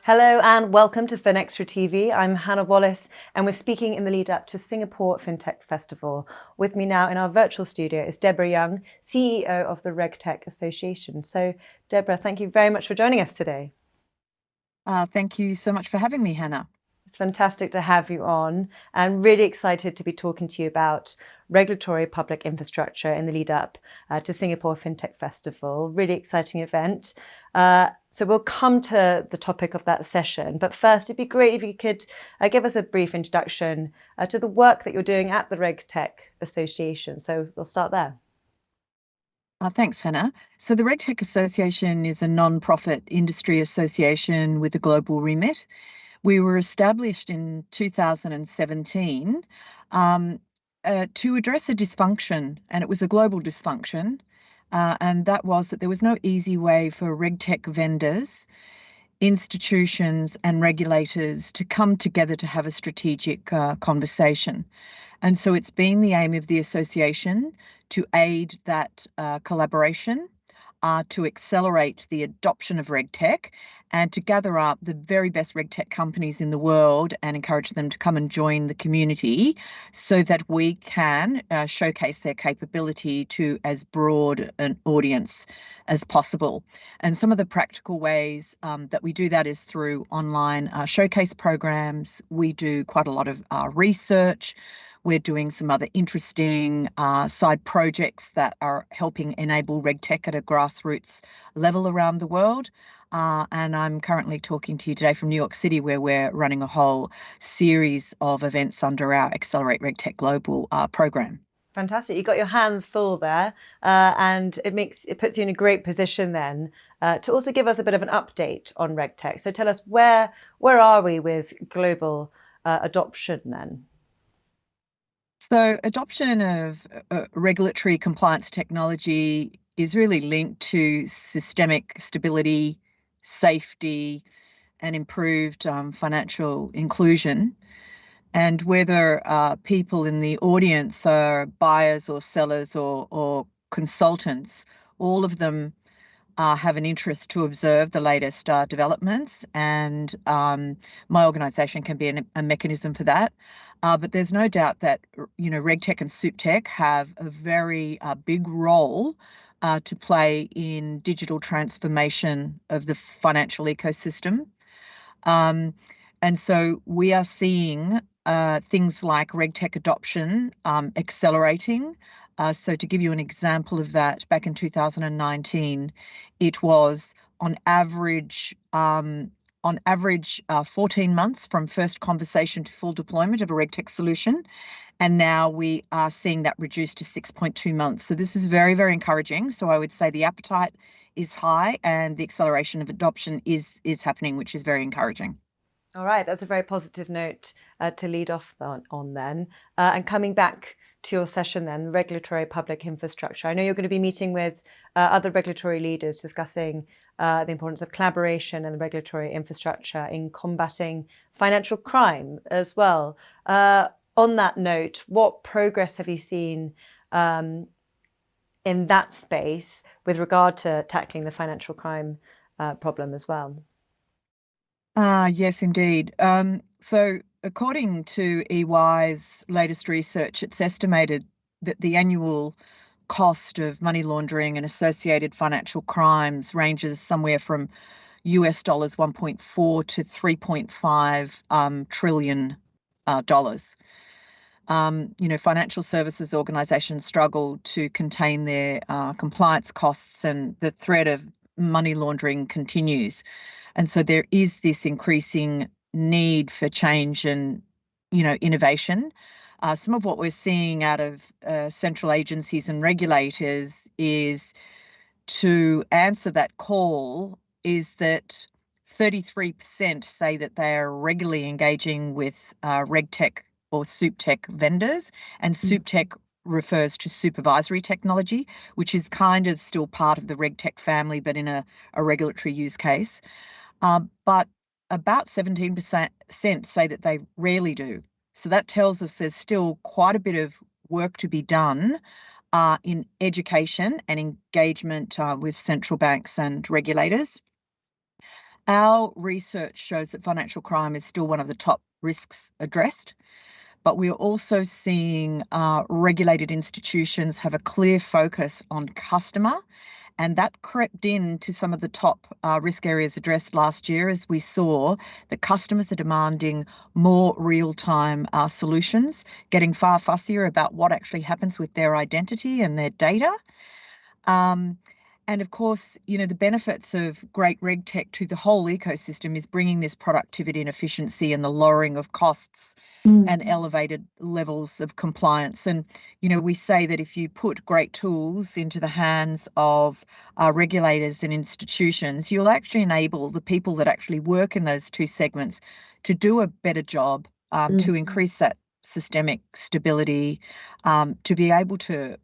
Hello and welcome to Finextra TV. I'm Hannah Wallace and we're speaking in the lead up to Singapore FinTech Festival. With me now in our virtual studio is Deborah Young, CEO of the RegTech Association. So Deborah, thank you very much for joining us today. Thank you so much for having me, Hannah. It's fantastic to have you on and really excited to be talking to you about regulatory public infrastructure in the lead up to Singapore FinTech Festival. Really exciting event. So we'll come to the topic of that session. But first, it'd be great if you could give us a brief introduction to the work that you're doing at the RegTech Association. So we'll start there. Thanks, Hannah. So the RegTech Association is a non-profit industry association with a global remit. We were established in 2017 to address a dysfunction, and it was a global dysfunction, and that was that there was no easy way for RegTech vendors, institutions and regulators to come together to have a strategic conversation. And so it's been the aim of the association to aid that collaboration, to accelerate the adoption of RegTech and to gather up the very best RegTech companies in the world and encourage them to come and join the community so that we can showcase their capability to as broad an audience as possible. And some of the practical ways that we do that is through online showcase programs. We do quite a lot of research. We're doing some other interesting side projects that are helping enable RegTech at a grassroots level around the world. And I'm currently talking to you today from New York City, where we're running a whole series of events under our Accelerate RegTech Global program. Fantastic. You got your hands full there, and it puts you in a great position then to also give us a bit of an update on RegTech. So tell us where are we with global adoption then? So adoption of regulatory compliance technology is really linked to systemic stability, safety, and improved financial inclusion. And whether people in the audience are buyers or sellers or consultants, all of them have an interest to observe the latest developments, and my organisation can be a mechanism for that. But there's no doubt that RegTech and SupTech have a very big role to play in digital transformation of the financial ecosystem. And so we are seeing things like RegTech adoption accelerating. So to give you an example of that, back in 2019, it was on average 14 months from first conversation to full deployment of a RegTech solution. And now we are seeing that reduced to 6.2 months. So this is very, very encouraging. So I would say the appetite is high and the acceleration of adoption is happening, which is very encouraging. All right, that's a very positive note to lead off on then. And coming back to your session then, regulatory public infrastructure. I know you're going to be meeting with other regulatory leaders discussing the importance of collaboration and the regulatory infrastructure in combating financial crime as well. On that note, what progress have you seen in that space with regard to tackling the financial crime problem as well? Yes, indeed. So according to EY's latest research, it's estimated that the annual cost of money laundering and associated financial crimes ranges somewhere from US dollars 1.4 to 3.5 trillion dollars. Financial services organisations struggle to contain their compliance costs, and the threat of money laundering continues. And so there is this increasing need for change and, innovation. Some of what we're seeing out of central agencies and regulators is to answer that call is that 33% say that they are regularly engaging with RegTech or SupTech vendors, and SupTech refers to supervisory technology, which is kind of still part of the RegTech family, but in a regulatory use case. But about 17% say that they rarely do. So that tells us there's still quite a bit of work to be done in education and engagement with central banks and regulators. Our research shows that financial crime is still one of the top risks addressed, but we're also seeing regulated institutions have a clear focus on customer, and that crept into some of the top risk areas addressed last year, as we saw that customers are demanding more real-time solutions, getting far fussier about what actually happens with their identity and their data. And of course, the benefits of great RegTech to the whole ecosystem is bringing this productivity and efficiency and the lowering of costs and elevated levels of compliance. And, we say that if you put great tools into the hands of regulators and institutions, you'll actually enable the people that actually work in those two segments to do a better job, to increase that systemic stability, to be able to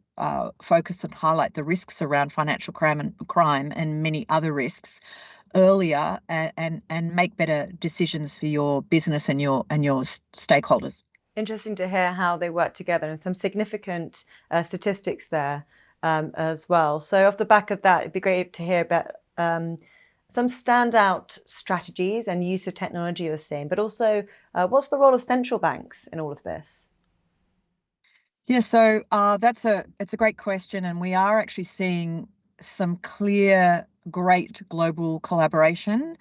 focus and highlight the risks around financial crime and many other risks earlier, and make better decisions for your business and your stakeholders. Interesting to hear how they work together, and some significant statistics there as well. So off the back of that, it'd be great to hear about some standout strategies and use of technology you're seeing, but also what's the role of central banks in all of this? Yeah, so it's a great question, and we are actually seeing some clear, great global collaboration.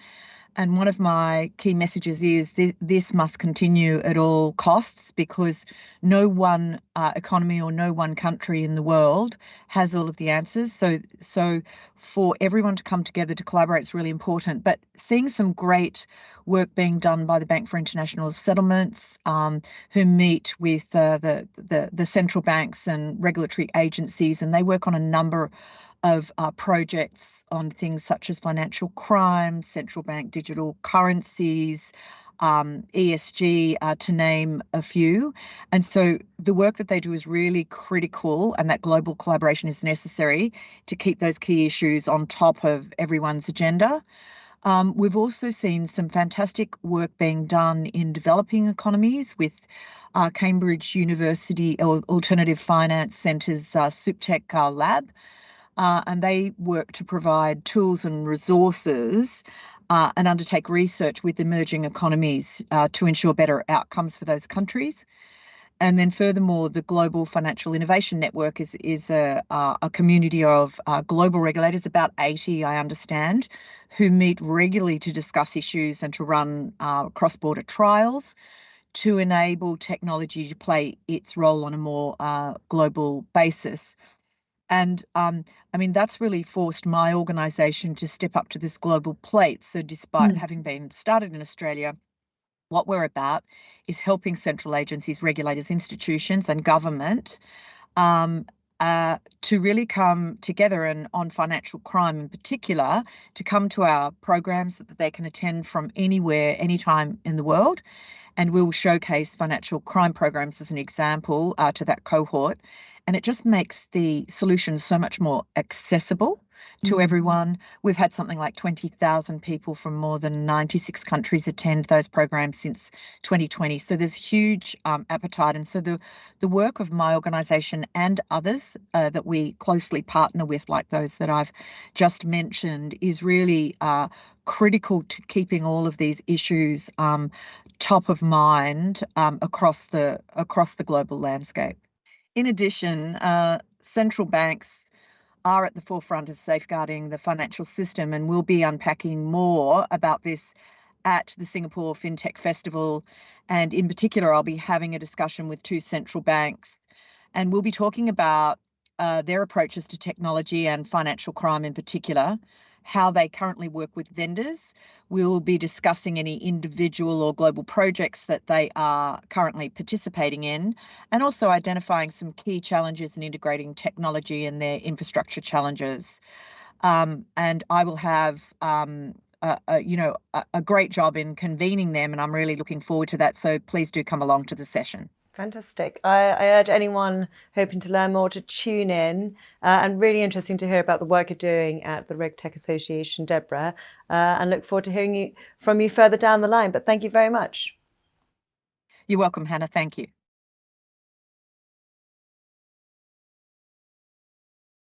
And one of my key messages is this must continue at all costs, because no one economy or no one country in the world has all of the answers. So for everyone to come together to collaborate is really important. But seeing some great work being done by the Bank for International Settlements, who meet with the central banks and regulatory agencies, and they work on a number of projects on things such as financial crime, central bank digital currencies, ESG, to name a few. And so the work that they do is really critical, and that global collaboration is necessary to keep those key issues on top of everyone's agenda. We've also seen some fantastic work being done in developing economies with Cambridge University Alternative Finance Centre's SupTech Lab. And they work to provide tools and resources and undertake research with emerging economies to ensure better outcomes for those countries. And then furthermore, the Global Financial Innovation Network is a community of global regulators, about 80, I understand, who meet regularly to discuss issues and to run cross-border trials to enable technology to play its role on a more global basis. And that's really forced my organisation to step up to this global plate. So despite having been started in Australia, what we're about is helping central agencies, regulators, institutions and government to really come together, and on financial crime in particular, to come to our programs that they can attend from anywhere, anytime in the world. And we'll showcase financial crime programs as an example to that cohort. And it just makes the solutions so much more accessible to everyone. We've had something like 20,000 people from more than 96 countries attend those programs since 2020. So there's huge appetite. And so the work of my organisation and others that we closely partner with, like those that I've just mentioned, is really critical to keeping all of these issues top of mind across the global landscape. In addition, central banks are at the forefront of safeguarding the financial system, and we'll be unpacking more about this at the Singapore FinTech Festival. And in particular, I'll be having a discussion with two central banks, and we'll be talking about their approaches to technology and financial crime in particular, how they currently work with vendors. We'll be discussing any individual or global projects that they are currently participating in, and also identifying some key challenges in integrating technology and their infrastructure challenges. And I will have a great job in convening them, and I'm really looking forward to that. So please do come along to the session. Fantastic. I urge anyone hoping to learn more to tune in, and really interesting to hear about the work you're doing at the RegTech Association, Deborah, and look forward to hearing from you further down the line. But thank you very much. You're welcome, Hannah. Thank you.